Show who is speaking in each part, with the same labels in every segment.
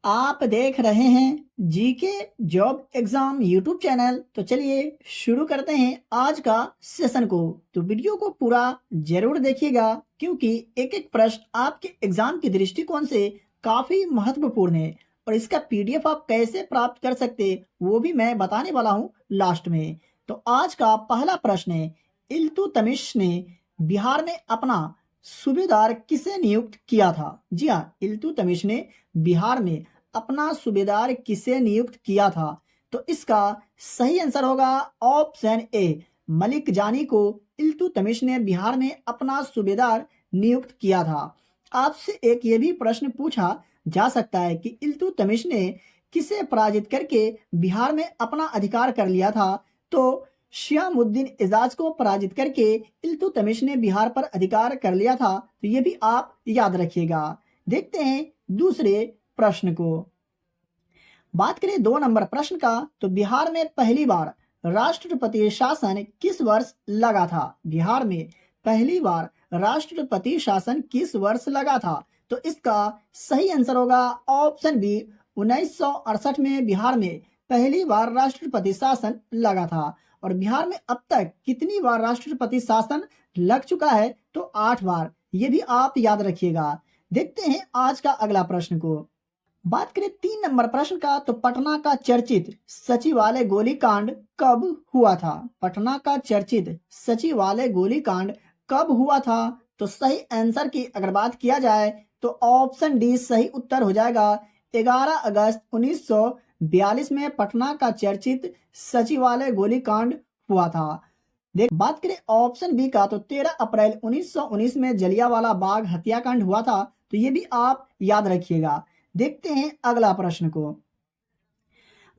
Speaker 1: आप देख रहे हैं GK job exam YouTube channel. तो चलिए शुरू करते हैं आज का सेशन को। तो वीडियो को पूरा जरूर देखिएगा क्योंकि एक एक प्रश्न आपके एग्जाम के दृष्टिकोण से काफी महत्वपूर्ण है और इसका पीडीएफ आप कैसे प्राप्त कर सकते वो भी मैं बताने वाला हूँ लास्ट में। तो आज का पहला प्रश्न है, इल्तुतमिश ने बिहार में अपना सूबेदार किसे नियुक्त किया था? जी हाँ, इल्तुतमिश ने बिहार में अपना सूबेदार किसे नियुक्त किया था? तो इसका सही आंसर होगा ऑप्शन ए, मलिक जानी को इल्तुतमिश ने बिहार में अपना सूबेदार नियुक्त किया था। आपसे एक ये भी प्रश्न पूछा जा सकता है कि इल्तुतमिश ने किसे पराजित करके बिहार में अपना अधिकार कर लिया था? तो शियामुद्दीन एजाज को पराजित करके इल्तुतमिश ने बिहार पर अधिकार कर लिया था। तो ये भी आप याद रखिएगा। देखते हैं दूसरे प्रश्न को। बात करें 2 नंबर प्रश्न का, तो बिहार में पहली बार राष्ट्रपति शासन किस वर्ष लगा था? बिहार में पहली बार राष्ट्रपति शासन किस वर्ष लगा था? तो इसका सही आंसर होगा ऑप्शन बी, 1968 में बिहार में पहली बार राष्ट्रपति शासन लगा था। और बिहार में अब तक कितनी बार राष्ट्रपति शासन लग चुका है? तो 8 बार। ये भी आप याद रखिएगा। देखते हैं आज का अगला प्रश्न को। बात करें 3 नंबर प्रश्न का, तो पटना का चर्चित सचिवालय गोलीकांड कब हुआ था? पटना का चर्चित सचिवालय गोलीकांड कब हुआ था? तो सही आंसर की अगर बात किया जाए तो ऑप्शन डी सही उत्तर हो जाएगा। 11 अगस्त 1942 में पटना का चर्चित सचिवालय गोलीकांड हुआ था। बात करें ऑप्शन बी का, तो 13 अप्रैल 1919 में जलियांवाला बाग हत्याकांड हुआ था। तो ये भी आप याद रखिएगा। देखते हैं अगला प्रश्न को।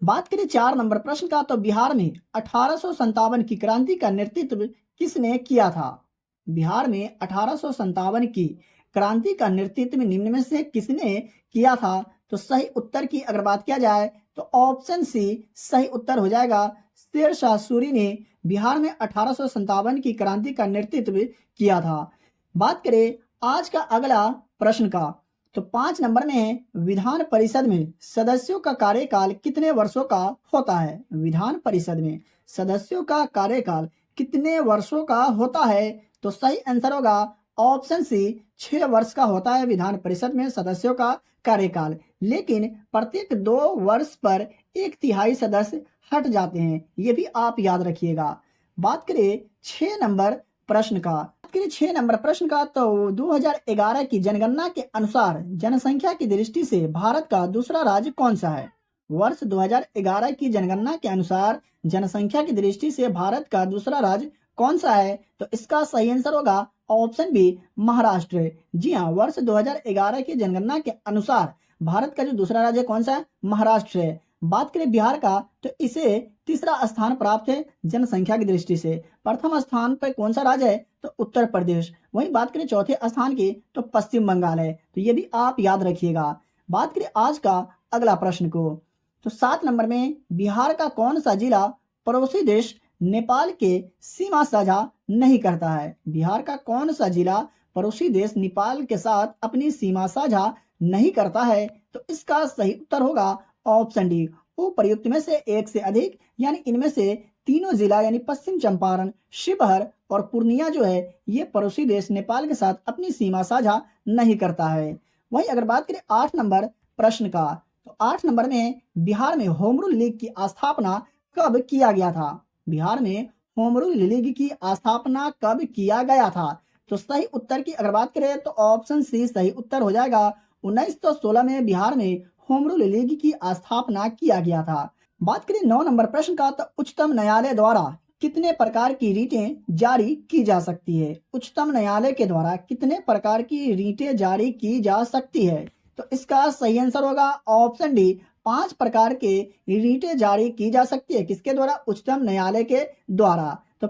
Speaker 1: बात करें 4 नंबर प्रश्न का, तो बिहार में 1857 की क्रांति का नेतृत्व किसने किया था? बिहार में 1857 की क्रांति का नेतृत्व निम्न में से किसने किया था? तो सही उत्तर की अगर बात किया जाए तो ऑप्शन सी सही उत्तर हो जाएगा। शेरशाह सूरी ने बिहार में 1857 की क्रांति का नेतृत्व किया था। बात करें आज का अगला प्रश्न का, तो 5 नंबर में है, विधान परिषद में सदस्यों का कार्यकाल कितने वर्षों का होता है? विधान परिषद में सदस्यों का कार्यकाल कितने वर्षों का होता है? तो सही आंसर होगा ऑप्शन सी 6 वर्ष का होता है विधान परिषद में सदस्यों का कार्यकाल। लेकिन प्रत्येक 2 वर्ष पर 1/3 सदस्य हट जाते हैं। ये भी आप याद रखिएगा। बात करें 6 नंबर प्रश्न का, 6 नंबर प्रश्न का, तो 2011 की जनगणना के अनुसार जनसंख्या की दृष्टि से भारत का दूसरा राज्य कौन सा है? वर्ष 2011 की जनगणना के अनुसार जनसंख्या की दृष्टि से भारत का दूसरा राज्य कौन सा है? तो इसका सही आंसर होगा ऑप्शन बी, महाराष्ट्र। जी हाँ, वर्ष 2011 की जनगणना के अनुसार भारत का जो दूसरा राज्य कौन सा है? महाराष्ट्र है। बात करें बिहार का, तो इसे तीसरा स्थान प्राप्त है जनसंख्या की दृष्टि से। प्रथम स्थान पर कौन सा राज्य है? तो उत्तर प्रदेश। वहीं बात करें चौथे स्थान की, तो पश्चिम बंगाल है। तो ये भी आप याद रखिएगा। बात करें आज का अगला प्रश्न को, तो 7 नंबर में, बिहार का कौन सा जिला पड़ोसी देश नेपाल के सीमा साझा नहीं करता है? बिहार का कौन सा जिला पड़ोसी देश नेपाल के साथ अपनी सीमा साझा नहीं करता है? तो इसका सही उत्तर होगा ऑप्शन डी, उपर्युक्त में से एक से अधिक, यानी इनमें से तीनों जिला यानी पश्चिम चंपारण, शिवहर और पूर्णिया जो है ये पड़ोसी देश नेपाल के साथ अपनी सीमा साझा नहीं करता है। वहीं अगर बात करें 8 नंबर प्रश्न का, तो 8 नंबर में, बिहार में होम रूल लीग की स्थापना कब किया गया था? बिहार में होम रूल लीग की स्थापना कब किया गया था? तो सही उत्तर की अगर बात करें तो ऑप्शन सी सही उत्तर हो जाएगा। 1916 में बिहार में होम रूल लीग की स्थापना किया गया था। बात करें 9 नंबर प्रश्न का, तो उच्चतम न्यायालय द्वारा कितने प्रकार की रीटें जारी की जा सकती है? उच्चतम न्यायालय के द्वारा कितने प्रकार की रीटें जारी की जा सकती है? तो इसका सही आंसर होगा ऑप्शन डी, 5 प्रकार के रीटें जारी की जा सकती है। किसके द्वारा? उच्चतम न्यायालय के द्वारा। तो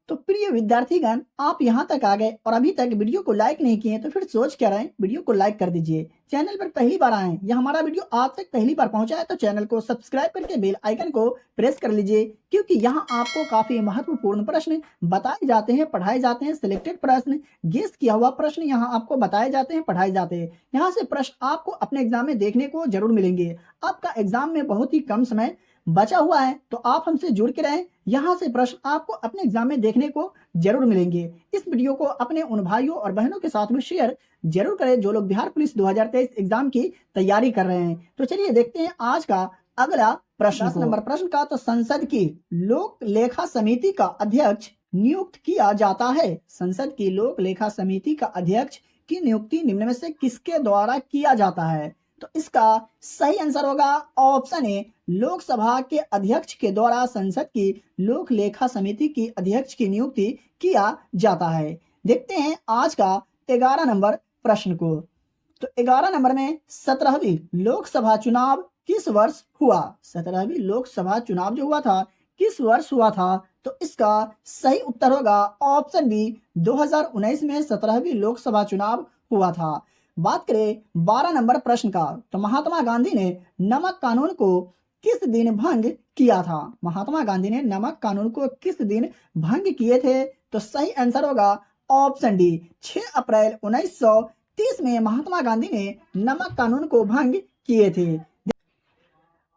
Speaker 1: तो प्रिय विद्यार्थीगण, आप यहाँ तक आ गए और अभी तक वीडियो को लाइक नहीं किए तो फिर सोच क्या रहे हैं, वीडियो को लाइक कर दीजिए। चैनल पर पहली बार आए या हमारा वीडियो आप तक पहली बार पहुंचा है तो चैनल को सब्सक्राइब करके बेल आइकन को प्रेस कर लीजिए, क्योंकि यहाँ आपको काफी महत्वपूर्ण प्रश्न बताए जाते हैं, पढ़ाए जाते हैं। सिलेक्टेड प्रश्न, गेस किया हुआ प्रश्न यहाँ आपको बताए जाते हैं, पढ़ाए जाते हैं। यहाँ से प्रश्न आपको अपने एग्जाम में देखने को जरूर मिलेंगे। आपका एग्जाम में बहुत ही कम समय बचा हुआ है तो आप हमसे जुड़ के रहें। यहाँ से प्रश्न आपको अपने एग्जाम में देखने को जरूर मिलेंगे। इस वीडियो को अपने उन भाइयों और बहनों के साथ में शेयर जरूर करें जो लोग बिहार पुलिस 2023 एग्जाम की तैयारी कर रहे हैं। तो चलिए देखते हैं आज का अगला प्रश्न। 10 नंबर प्रश्न का, तो संसद की लोक लेखा समिति का अध्यक्ष नियुक्त किया जाता है। संसद की लोक लेखा समिति का अध्यक्ष की नियुक्ति निम्न में से किसके द्वारा किया जाता है? तो इसका सही आंसर होगा ऑप्शन ए, लोकसभा के अध्यक्ष के द्वारा संसद की लोक लेखा समिति की अध्यक्ष की नियुक्ति किया जाता है। देखते हैं आज का 11 नंबर प्रश्न को। तो 11 नंबर में 17वीं लोकसभा चुनाव किस वर्ष हुआ? 17वीं लोकसभा चुनाव जो हुआ था किस वर्ष हुआ था? तो इसका सही उत्तर होगा ऑप्शन बी, 2019 में 17वीं लोकसभा चुनाव हुआ था। बात करें 12 नंबर प्रश्न का, तो महात्मा गांधी ने नमक कानून को किस दिन भंग किया था? महात्मा गांधी ने नमक कानून को किस दिन भंग किए थे? तो सही आंसर होगा ऑप्शन डी, 6 अप्रैल 1930 में महात्मा गांधी ने नमक कानून को भंग किए थे।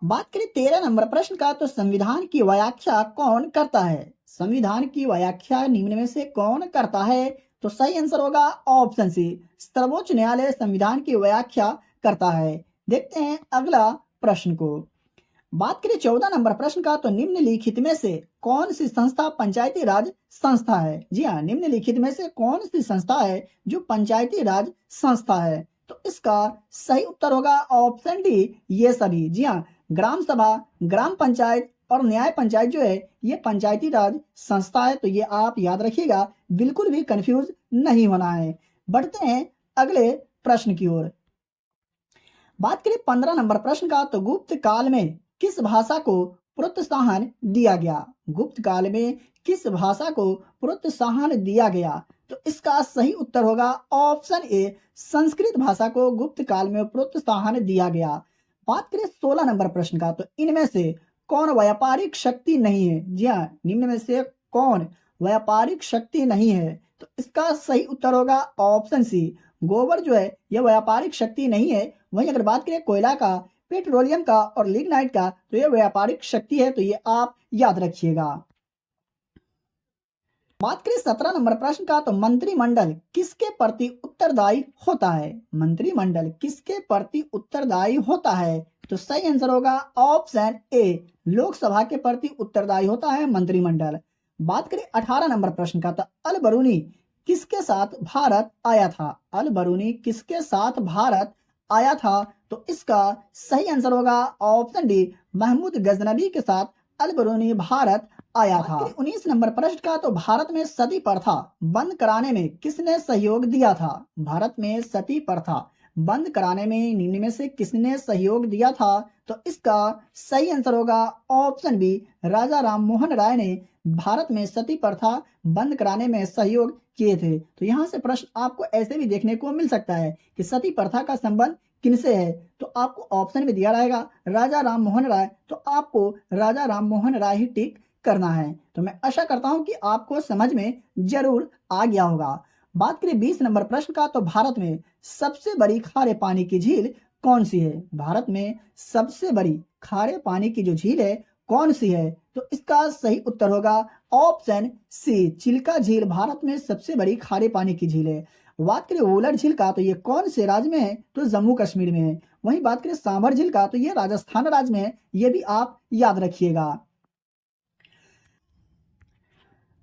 Speaker 1: बात करें 13 नंबर प्रश्न का, तो संविधान की व्याख्या कौन करता है? संविधान की व्याख्या निम्न में से कौन करता है? तो सही आंसर होगा ऑप्शन सी, सर्वोच्च न्यायालय संविधान की व्याख्या करता है। देखते हैं अगला प्रश्न को। बात करें 14 नंबर प्रश्न का, तो निम्नलिखित में से कौन सी संस्था पंचायती राज संस्था है? जी हाँ, निम्नलिखित में से कौन सी संस्था है जो पंचायती राज संस्था है? तो इसका सही उत्तर होगा ऑप्शन डी, ये सभी। जी हाँ, ग्राम सभा, ग्राम पंचायत और न्याय पंचायत जो है ये पंचायती राज संस्था है। तो ये आप याद रखिएगा, बिल्कुल भी कंफ्यूज नहीं होना है। बढ़ते हैं अगले प्रश्न की ओर। बात करें 15 नंबर प्रश्न का, तो गुप्त काल में किस भाषा को प्रोत्साहन दिया गया? गुप्त काल में किस भाषा को प्रोत्साहन दिया गया? तो इसका सही उत्तर होगा ऑप्शन ए, संस्कृत भाषा को गुप्त काल में प्रोत्साहन दिया गया। बात करें 16 नंबर प्रश्न का, तो इनमें से कौन व्यापारिक शक्ति नहीं है? जी हाँ, निम्न में से कौन व्यापारिक शक्ति नहीं है? तो इसका सही उत्तर होगा ऑप्शन सी, गोबर जो है यह व्यापारिक शक्ति नहीं है। वहीं अगर बात करें कोयला का, पेट्रोलियम का और लिग्नाइट का, तो यह व्यापारिक शक्ति है। तो ये आप याद रखिएगा। बात करें 17 नंबर प्रश्न का, तो मंत्रिमंडल किसके प्रति उत्तरदायी होता है? मंत्रिमंडल किसके प्रति उत्तरदायी होता है? तो सही आंसर होगा ऑप्शन ए, लोकसभा के प्रति उत्तरदायी होता है मंत्रिमंडल। बात करें 18 नंबर प्रश्न का, तो अल बरूनी किसके साथ भारत आया था? अल बरूनी किसके साथ भारत आया था? तो इसका सही आंसर होगा ऑप्शन डी, महमूद गजनबी के साथ अल बरूनी भारत आया था। 19 नंबर प्रश्न का, तो भारत में सती प्रथा बंद कराने में किसने सहयोग दिया था? भारत में सती प्रथा बंद कराने में निम्न में से किसने सहयोग दिया था? तो इसका सही आंसर होगा ऑप्शन बी, राजा राम मोहन राय ने भारत में सती प्रथा बंद कराने में सहयोग किए थे। तो यहाँ से प्रश्न आपको ऐसे भी देखने को मिल सकता है कि सती प्रथा का संबंध किनसे है? तो आपको ऑप्शन में दिया रहेगा राजा राम मोहन राय, तो आपको राजा राम मोहन राय ही टिक करना है। तो मैं आशा करता हूं कि आपको समझ में जरूर आ गया होगा। बात करें 20 नंबर प्रश्न का, तो भारत में सबसे बड़ी खारे पानी की झील कौन सी है? भारत में सबसे बड़ी खारे पानी की जो झील है कौन सी है? तो इसका सही उत्तर होगा ऑप्शन सी, चिल्का झील भारत में सबसे बड़ी खारे पानी की झील है। बात करें वोलर झील का, तो ये कौन से राज्य में है? तो जम्मू कश्मीर में है। वहीं बात करें सांभर झील का, तो ये राजस्थान राज्य में है। ये भी आप याद रखिएगा।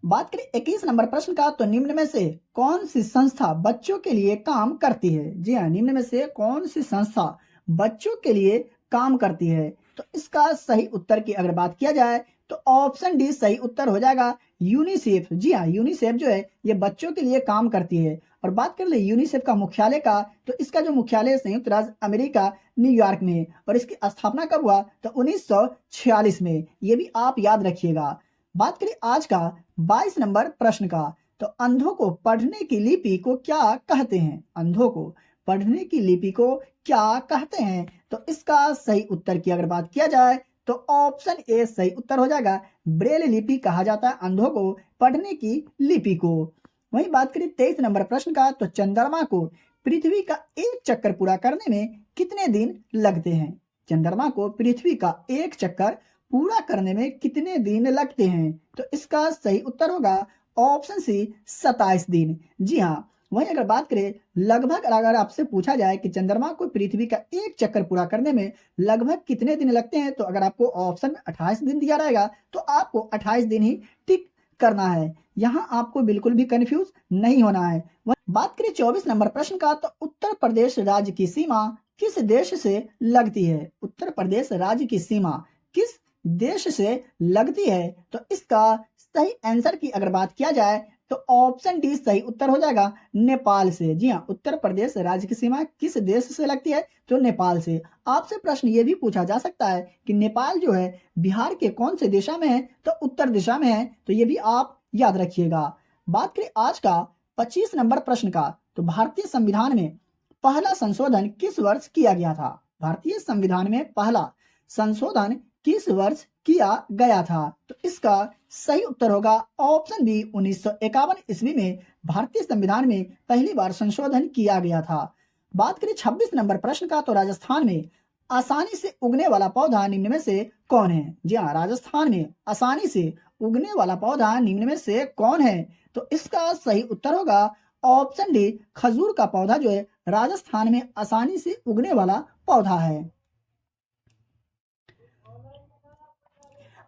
Speaker 1: बात करें 21 नंबर प्रश्न का, तो निम्न में से कौन सी संस्था बच्चों के लिए काम करती है? जी हाँ, निम्न में से कौन सी संस्था बच्चों के लिए काम करती है? तो इसका सही उत्तर की अगर बात किया जाए तो ऑप्शन डी सही उत्तर हो जाएगा, यूनिसेफ। जी हाँ, यूनिसेफ जो है ये बच्चों के लिए काम करती है। और बात कर ले यूनिसेफ का मुख्यालय का, तो इसका जो मुख्यालय संयुक्त राज्य अमेरिका न्यूयॉर्क में, और इसकी स्थापना कब हुआ? तो 1946 में। ये भी आप याद रखिएगा। बात करें आज का 22 नंबर प्रश्न का, तो अंधों को पढ़ने की लिपि को क्या कहते हैं? अंधों को पढ़ने की लिपि को क्या कहते हैं? तो इसका सही उत्तर की अगर बात किया जाए तो ऑप्शन ए सही उत्तर हो जाएगा। ब्रेल लिपि कहा जाता है अंधों को पढ़ने की लिपि को। वहीं बात करें 23 नंबर प्रश्न का, तो चंद्रमा को पृथ्वी का एक चक्कर पूरा करने में कितने दिन लगते हैं? चंद्रमा को पृथ्वी का एक चक्कर पूरा करने में कितने दिन लगते हैं? तो इसका सही उत्तर होगा ऑप्शन सी 27 दिन। जी हाँ। वहीं अगर बात करें लगभग, अगर आपसे पूछा जाए कि चंद्रमा को पृथ्वी का एक चक्कर पूरा करने में लगभग कितने दिन लगते हैं, तो अगर आपको ऑप्शन में 28 दिन दिया रहेगा तो आपको 28 दिन ही टिक करना है। यहाँ आपको बिल्कुल भी कंफ्यूज नहीं होना है। बात करें 24 नंबर प्रश्न का, तो उत्तर प्रदेश राज्य की सीमा किस देश से लगती है? उत्तर प्रदेश राज्य की सीमा किस देश से लगती है? तो इसका सही आंसर की अगर बात किया जाए तो ऑप्शन डी सही उत्तर हो जाएगा, नेपाल से। जी हाँ, उत्तर प्रदेश राज्य की सीमा किस देश से लगती है? तो नेपाल से। आपसे प्रश्न ये भी पूछा जा सकता है कि नेपाल जो है बिहार के कौन से दिशा में है? तो उत्तर दिशा में है, तो ये भी आप याद रखिएगा। बात करें आज का 25 नंबर प्रश्न का, तो भारतीय संविधान में पहला संशोधन किस वर्ष किया गया था? भारतीय संविधान में पहला संशोधन किस वर्ष किया गया था? तो इसका सही उत्तर होगा ऑप्शन बी 1951 ईस्वी में भारतीय संविधान में पहली बार संशोधन किया गया था। बात करें 26 नंबर प्रश्न का, तो राजस्थान में आसानी से उगने वाला पौधा निम्न में से कौन है? जी हाँ, राजस्थान में आसानी से उगने वाला पौधा निम्न में से कौन है? तो इसका सही उत्तर होगा ऑप्शन डी, खजूर का पौधा जो है राजस्थान में आसानी से उगने वाला पौधा है।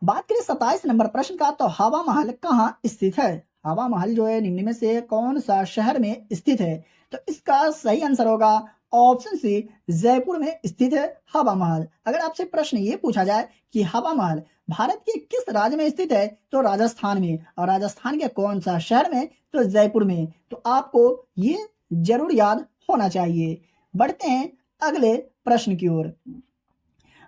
Speaker 1: बात करें 27 नंबर प्रश्न का, तो हवा महल कहाँ स्थित है? हवा महल जो है निम्न में से कौन सा शहर में स्थित है? तो इसका सही आंसर होगा ऑप्शन सी, जयपुर में स्थित है हवा महल। अगर आपसे प्रश्न ये पूछा जाए कि हवा महल भारत के किस राज्य में स्थित है? तो राजस्थान में। और राजस्थान के कौन सा शहर में? तो जयपुर में। तो आपको ये जरूर याद होना चाहिए। बढ़ते हैं अगले प्रश्न की ओर।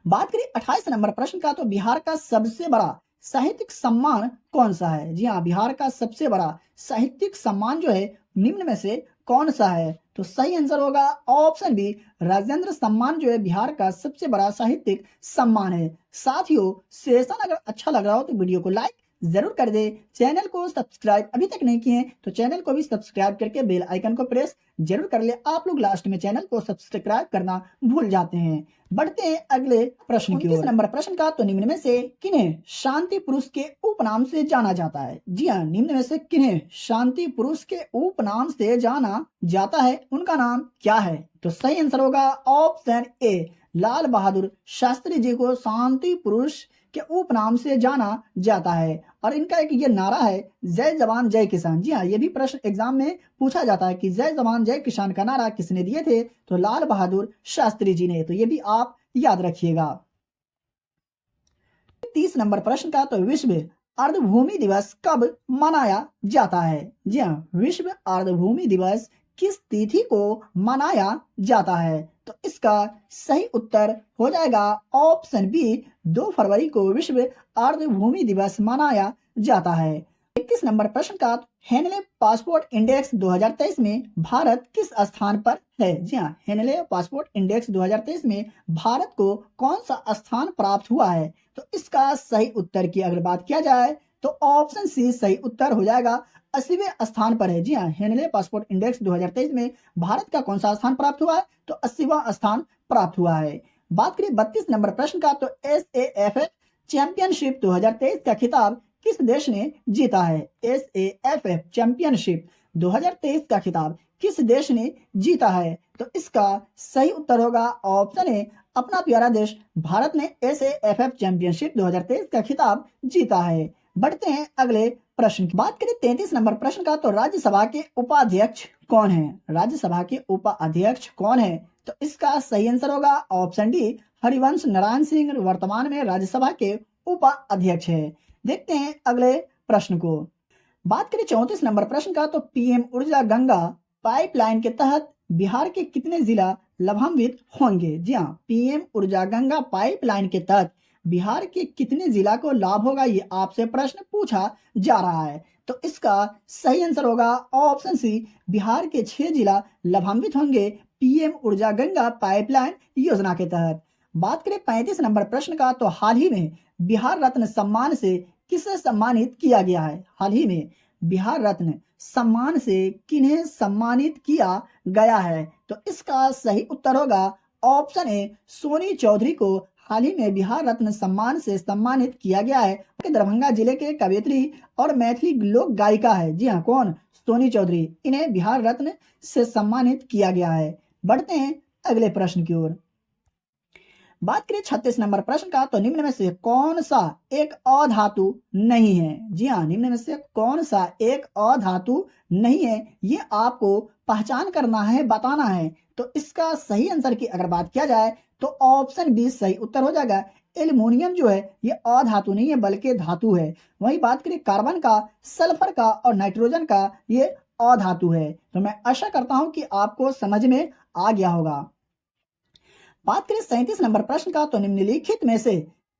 Speaker 1: बात करें 28 नंबर प्रश्न का, तो बिहार का सबसे बड़ा साहित्यिक सम्मान कौन सा है? जी हाँ, बिहार का सबसे बड़ा साहित्यिक सम्मान जो है निम्न में से कौन सा है? तो सही आंसर होगा ऑप्शन बी, राजेंद्र सम्मान जो है बिहार का सबसे बड़ा साहित्यिक सम्मान है। साथियों, सेशन अगर अच्छा लग रहा हो तो वीडियो को लाइक जरूर कर दे। चैनल को सब्सक्राइब अभी तक नहीं किए तो चैनल को भी सब्सक्राइब करके बेल आइकन को प्रेस जरूर कर ले। आप लोग लास्ट में चैनल को सब्सक्राइब करना भूल जाते हैं। बढ़ते हैं अगले प्रश्न की ओर। 29 नंबर प्रश्न का, तो निम्न में से किन्हें शांति पुरुष के उपनाम से जाना जाता है? जी हाँ, निम्न में से किन्हें शांति पुरुष के उपनाम से जाना जाता है, उनका नाम क्या है? तो सही आंसर होगा ऑप्शन ए, लाल बहादुर शास्त्री जी को शांति पुरुष के उपनाम से जाना जाता है। और इनका एक ये नारा है, जय जवान जय किसान। जी हाँ, ये भी प्रश्न एग्जाम में पूछा जाता है कि जय जवान जय किसान का नारा किसने दिए थे? तो लाल बहादुर शास्त्री जी ने। तो ये भी आप याद रखिएगा। 30 नंबर प्रश्न का, तो विश्व अर्धभूमि दिवस कब मनाया जाता है? जी हाँ, विश्व अर्धभूमि दिवस किस तिथि को मनाया जाता है? तो इसका सही उत्तर हो जाएगा ऑप्शन बी, 2 फरवरी को विश्व अर्धभूमि दिवस मनाया जाता है। 21 नंबर प्रश्न का, हेनले पासपोर्ट इंडेक्स 2023 में भारत किस स्थान पर है? जी हाँ, हेनले पासपोर्ट इंडेक्स 2023 में भारत को कौन सा स्थान प्राप्त हुआ है? तो इसका सही उत्तर की अगर बात किया जाए तो ऑप्शन सी सही उत्तर हो जाएगा, 80वें स्थान पर है। जी हाँ, हेनले पासपोर्ट इंडेक्स 2023 में भारत का कौन सा स्थान प्राप्त हुआ है? तो 80वां स्थान प्राप्त हुआ है। बात करें 32 नंबर प्रश्न का, तो SAFF चैंपियनशिप 2023 का खिताब किस देश ने जीता है? SAFF चैंपियनशिप 2023 का खिताब किस देश ने जीता है? तो इसका सही उत्तर होगा ऑप्शन ए, अपना प्यारा देश भारत ने SAFF चैंपियनशिप 2023 का खिताब जीता है। बढ़ते हैं अगले प्रश्न की। बात करें 33 नंबर प्रश्न का, तो राज्यसभा के उपाध्यक्ष कौन है? राज्यसभा के उपाध्यक्ष कौन है? तो इसका सही आंसर होगा ऑप्शन डी, हरिवंश नारायण सिंह वर्तमान में राज्यसभा के उपाध्यक्ष है। देखते हैं अगले प्रश्न को। बात करें 34 नंबर प्रश्न का, तो PM ऊर्जा गंगा पाइपलाइन के तहत बिहार के कितने जिला लाभान्वित होंगे? जी हाँ, PM ऊर्जा गंगा पाइपलाइन के तहत बिहार के कितने जिला को लाभ होगा, ये आपसे प्रश्न पूछा जा रहा है। तो इसका सही आंसर होगा ऑप्शन सी, बिहार के 6 जिला लाभान्वित होंगे पीएम ऊर्जा गंगा पाइपलाइन योजना के तहत। बात करें 35 नंबर प्रश्न का, तो हाल ही में बिहार रत्न सम्मान से किसे सम्मानित किया गया है? हाल ही में बिहार रत्न सम्मान से किन्हें सम्मानित किया गया है? तो इसका सही उत्तर होगा ऑप्शन ए, सोनी चौधरी को हाल ही में बिहार रत्न सम्मान से सम्मानित किया गया है। दरभंगा जिले के कवयित्री और मैथिली लोक गायिका है। जी हाँ, कौन? सोनी चौधरी। इन्हें बिहार रत्न से सम्मानित किया गया है। बढ़ते हैं अगले प्रश्न की ओर। बात करें 36 नंबर प्रश्न का, तो निम्न में से कौन सा एक अधातु नहीं है? जी हाँ, निम्न में से कौन सा एक अधातु नहीं है, ये आपको पहचान करना है, बताना है। तो इसका सही आंसर की अगर बात किया जाए तो ऑप्शन बी सही उत्तर हो जाएगा। एल्युमिनियम जो है ये अधातु नहीं है बल्कि धातु है। वही बात करें कार्बन का, सल्फर का और नाइट्रोजन का, ये अधातु है। तो मैं आशा करता हूं कि आपको समझ में आ गया होगा। बात करें 37 नंबर प्रश्न का, तो निम्नलिखित में से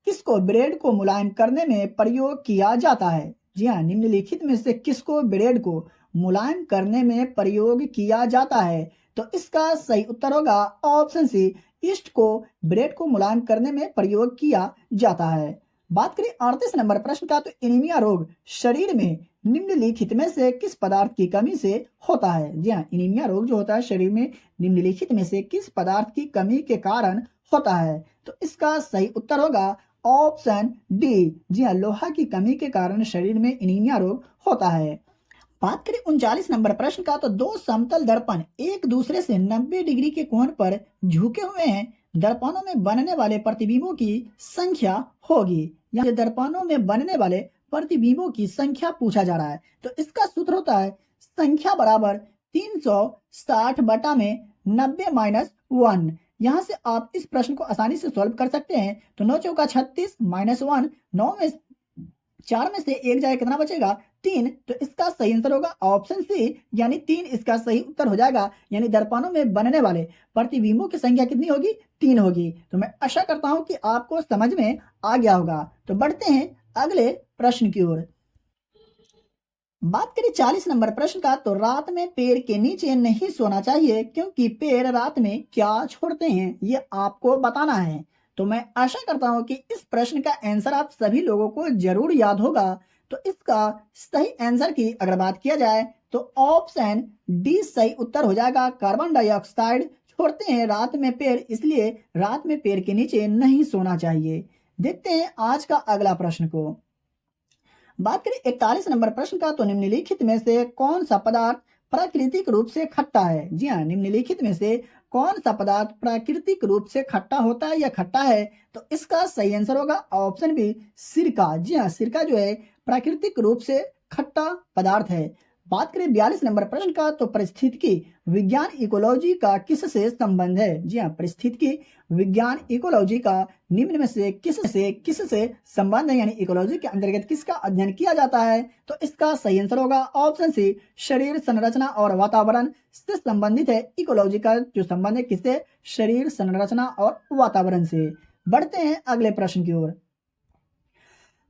Speaker 1: किसको ब्रेड को मुलायम करने में प्रयोग किया जाता है? जी हाँ, निम्नलिखित में से किसको ब्रेड को मुलायम करने में प्रयोग किया जाता है? तो इसका सही उत्तर होगा ऑप्शन सी, ईस्ट को ब्रेड को मुलायम करने में प्रयोग किया जाता है। बात करें 38 नंबर प्रश्न का, तो एनीमिया रोग शरीर में निम्नलिखित में से किस पदार्थ की कमी से होता है? जी हाँ, एनीमिया रोग जो होता है शरीर में निम्नलिखित में से किस पदार्थ की कमी के कारण होता है? तो इसका सही उत्तर होगा ऑप्शन डी। जी हाँ, लोहा की कमी के कारण शरीर में एनीमिया रोग होता है। बात करें 39 नंबर प्रश्न का, तो दो समतल दर्पण एक दूसरे से 90 डिग्री के कोण पर झुके हुए हैं। दर्पणों में बनने वाले प्रतिबिंबों की संख्या होगी। यहाँ दर्पणों में बनने वाले प्रतिबिंबों की संख्या पूछा जा रहा है। तो इसका सूत्र होता है संख्या बराबर 360 बटा में 90 माइनस 1। यहाँ से आप इस प्रश्न को आसानी से सॉल्व कर सकते हैं। तो 9 चौका 36 माइनस 1, 9 में 4 में से 1 जाए कितना बचेगा? 3। तो इसका सही आंसर होगा ऑप्शन सी, यानी 3 इसका सही उत्तर हो जाएगा। यानी दर्पणों में बनने वाले प्रतिबिंबों की संख्या कितनी होगी? 3 होगी। तो मैं आशा करता हूं कि आपको समझ में आ गया होगा। तो बढ़ते हैं अगले प्रश्न की ओर। बात करें 40 नंबर प्रश्न का, तो रात में पेड़ के नीचे नहीं सोना चाहिए क्योंकि पेड़ रात में क्या छोड़ते हैं, ये आपको बताना है। तो मैं आशा करता हूं कि इस प्रश्न का आंसर आप सभी लोगों को जरूर याद होगा। तो इसका सही आंसर की अगर बात किया जाए तो ऑप्शन डी सही उत्तर हो जाएगा। कार्बन डाइऑक्साइड छोड़ते हैं रात में पेड़, इसलिए रात में पेड़ के नीचे नहीं सोना चाहिए। देखते हैं आज का अगला प्रश्न को। बात करें 41 नंबर प्रश्न का, तो निम्नलिखित में से कौन सा पदार्थ प्राकृतिक रूप से खट्टा है? जी हाँ, निम्नलिखित में से कौन सा पदार्थ प्राकृतिक रूप से खट्टा होता है या खट्टा है? तो इसका सही आंसर होगा ऑप्शन बी, सिरका। जी हाँ, सिरका जो है प्राकृतिक रूप से खट्टा पदार्थ है। बात करें 42 नंबर प्रश्न का, तो पारिस्थितिकी विज्ञान इकोलॉजी का किससे संबंध है? जी हाँ, पारिस्थितिकी विज्ञान इकोलॉजी का निम्न में से किससे संबंध है, यानी इकोलॉजी के अंतर्गत किसका अध्ययन किया जाता है? तो इसका सही आंसर होगा ऑप्शन सी, शरीर संरचना और वातावरण से संबंधित है। इकोलॉजी का जो संबंध है किससे? शरीर संरचना और वातावरण से। बढ़ते हैं अगले प्रश्न की ओर।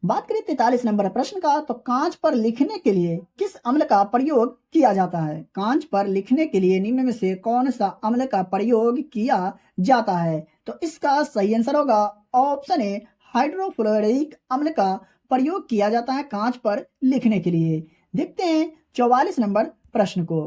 Speaker 1: बात करें 43 नंबर प्रश्न का, तो कांच पर लिखने के लिए किस अम्ल का प्रयोग किया जाता है? कांच पर लिखने के लिए निम्न में से कौन सा अम्ल का प्रयोग किया जाता है? तो इसका सही आंसर होगा ऑप्शन ए, हाइड्रोफ्लोरिक अम्ल का प्रयोग किया जाता है कांच पर लिखने के लिए। देखते हैं 44 नंबर प्रश्न को।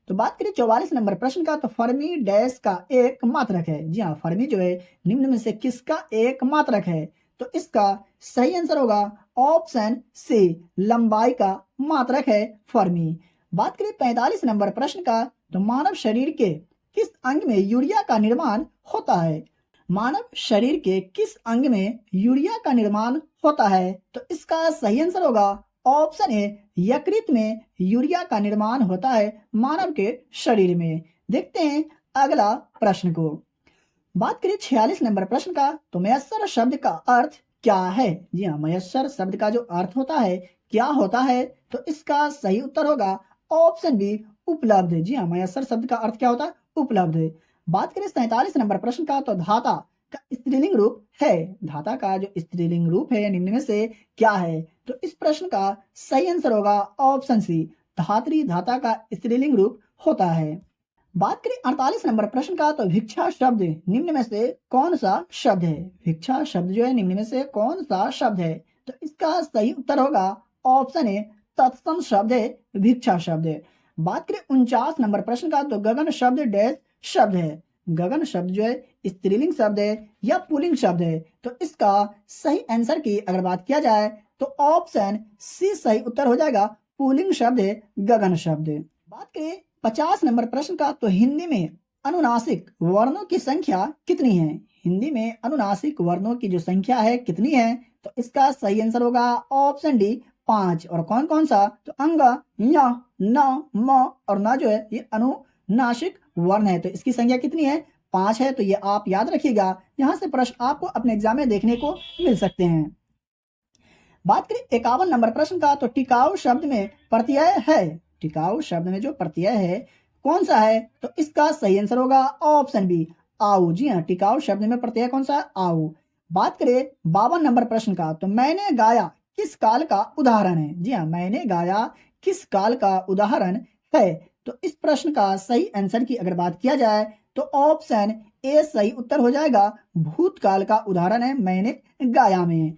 Speaker 1: तो बात करें 44 नंबर प्रश्न का, तो फर्मी डैश का एक मात्रक है। जी हाँ, फर्मी जो है निम्न में से किसका एक मात्रक है? तो इसका सही आंसर होगा ऑप्शन सी, लंबाई का मात्रक है फर्मी। बात करें 45 नंबर प्रश्न का, तो मानव शरीर के किस अंग में यूरिया का निर्माण होता है? मानव शरीर के किस अंग में यूरिया का निर्माण होता है? तो इसका सही आंसर होगा ऑप्शन ए, यकृत में यूरिया का निर्माण होता है मानव के शरीर में। देखते हैं अगला प्रश्न को। बात करें 46 नंबर प्रश्न का, तो मयस्सर शब्द का अर्थ क्या है? जी हाँ, मयस्सर शब्द का जो अर्थ होता है क्या होता है? तो इसका सही उत्तर होगा ऑप्शन बी, उपलब्ध। जी हाँ, मयस्सर शब्द का अर्थ क्या होता है? उपलब्ध। बात करें 47 नंबर प्रश्न का, तो धाता का स्त्रीलिंग रूप है? धाता का जो स्त्रीलिंग रूप है निम्न में से क्या है? तो इस प्रश्न का सही आंसर होगा ऑप्शन सी, धात्री धाता का स्त्रीलिंग रूप होता है। बात करें 48 नंबर प्रश्न का, तो भिक्षा शब्द निम्न में से कौन सा शब्द है? भिक्षा शब्द जो है निम्न में से कौन सा शब्द है? तो इसका सही उत्तर होगा ऑप्शन ए, तत्सम शब्द है भिक्षा शब्द है। बात करें 49 नंबर प्रश्न का, तो गगन शब्द डैश शब्द है? गगन शब्द जो है स्त्रीलिंग शब्द है या पुल्लिंग शब्द है? तो इसका सही आंसर की अगर बात किया जाए तो ऑप्शन सी सही उत्तर हो जाएगा, पुल्लिंग शब्द है गगन शब्द। बात करें 50 नंबर प्रश्न का, तो हिंदी में अनुनासिक वर्णों की संख्या कितनी है? हिंदी में अनुनासिक वर्णों की जो संख्या है कितनी है? तो इसका सही आंसर होगा ऑप्शन डी, 5। और कौन कौन सा? तो अंग, य, न, म और न जो है ये अनुनासिक वर्ण है। तो इसकी संख्या कितनी है? 5 है। तो ये आप याद रखिएगा, यहाँ से प्रश्न आपको अपने एग्जाम में देखने को मिल सकते हैं। बात करें 51 नंबर प्रश्न का, तो टिकाऊ शब्द में प्रत्यय है? टिकाऊ शब्द में जो प्रत्यय है कौन सा है? तो इसका सही आंसर होगा ऑप्शन बी, आऊ। जी हाँ, टिकाऊ शब्द में प्रत्यय कौन सा है? आऊ। बात करें 52 नंबर प्रश्न का, तो मैंने गाया किस काल का उदाहरण है? जी हाँ, मैंने गाया किस काल का उदाहरण है? तो इस प्रश्न का सही आंसर की अगर बात किया जाए तो ऑप्शन ए सही उत्तर हो जाएगा, भूतकाल का उदाहरण है मैंने गाया में।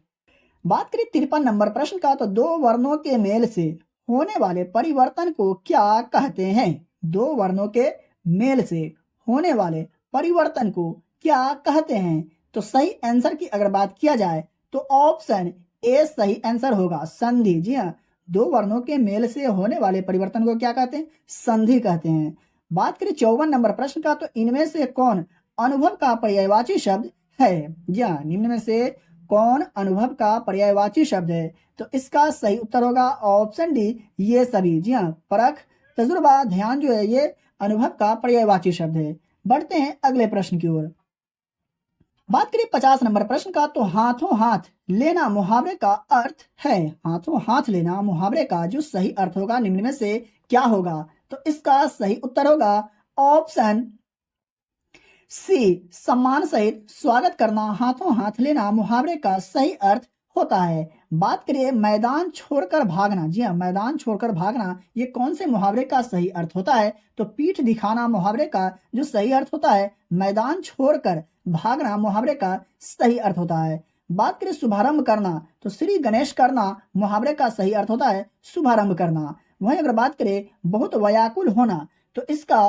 Speaker 1: बात करें 53 नंबर प्रश्न का, तो दो वर्णों के मेल से होने वाले परिवर्तन को क्या कहते हैं? दो वर्णों के मेल से होने वाले परिवर्तन को क्या कहते हैं? तो सही आंसर की अगर बात किया जाए तो ऑप्शन ए सही आंसर होगा, संधि। जी हाँ, दो वर्णों के मेल से होने वाले परिवर्तन को क्या कहते हैं? संधि कहते हैं। बात करें 54 नंबर प्रश्न का, तो इनमें से कौन अनुभव का पर्यायवाची शब्द है? जी हाँ, निम्न में से कौन अनुभव का पर्यायवाची शब्द है? तो इसका सही उत्तर होगा ऑप्शन डी, ये सभी। जी हाँ, परख, तजुर्बा, ध्यान जो है ये अनुभव का पर्यायवाची शब्द है। बढ़ते हैं अगले प्रश्न की ओर। बात करें 50 नंबर प्रश्न का, तो हाथों हाथ लेना मुहावरे का अर्थ है? हाथों हाथ लेना मुहावरे का जो सही अर्थ होगा निम्न में से क्या होगा? तो इसका सही उत्तर होगा ऑप्शन सी, सम्मान सहित स्वागत करना हाथों हाथ लेना मुहावरे का सही अर्थ होता है। बात करिए मैदान छोड़कर भागना। जी हाँ, मैदान छोड़कर भागना ये कौन से मुहावरे का सही अर्थ होता है? तो पीठ दिखाना मुहावरे का जो सही अर्थ होता है, मैदान छोड़कर भागना मुहावरे का सही अर्थ होता है। बात करें शुभारंभ करना, तो श्री गणेश करना मुहावरे का सही अर्थ होता है शुभारंभ करना। वहीं अगर बात करें बहुत व्याकुल होना, तो इसका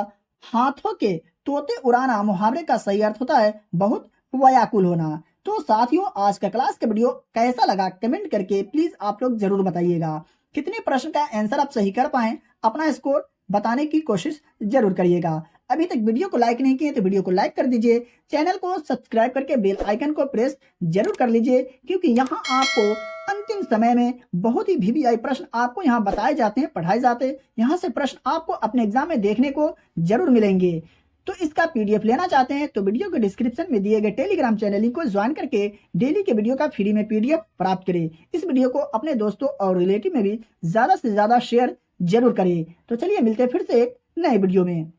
Speaker 1: हाथों के तोते उड़ाना मुहावरे का सही अर्थ होता है बहुत व्याकुल होना। तो साथियों, आज का क्लास का वीडियो कैसा लगा कमेंट करके प्लीज आप लोग जरूर बताइएगा। कितने प्रश्न का आंसर आप सही कर पाए अपना स्कोर बताने की कोशिश जरूर करिएगा। अभी तक वीडियो को लाइक नहीं किए तो वीडियो को लाइक कर दीजिए, चैनल को सब्सक्राइब करके बेल आइकन को प्रेस जरूर कर लीजिए, क्योंकि यहाँ आपको अंतिम समय में बहुत ही वीवीआई प्रश्न आपको यहाँ बताए जाते हैं, पढ़ाए जाते हैं। यहाँ से प्रश्न आपको अपने एग्जाम में देखने को जरूर मिलेंगे। तो इसका पीडीएफ लेना चाहते हैं तो वीडियो के डिस्क्रिप्शन में दिए गए टेलीग्राम चैनल लिंक को ज्वाइन करके डेली के वीडियो का फ्री में पीडीएफ प्राप्त करें। इस वीडियो को अपने दोस्तों और रिलेटिव में भी ज्यादा से ज्यादा शेयर जरूर करें। तो चलिए मिलते हैं फिर से एक नए वीडियो में।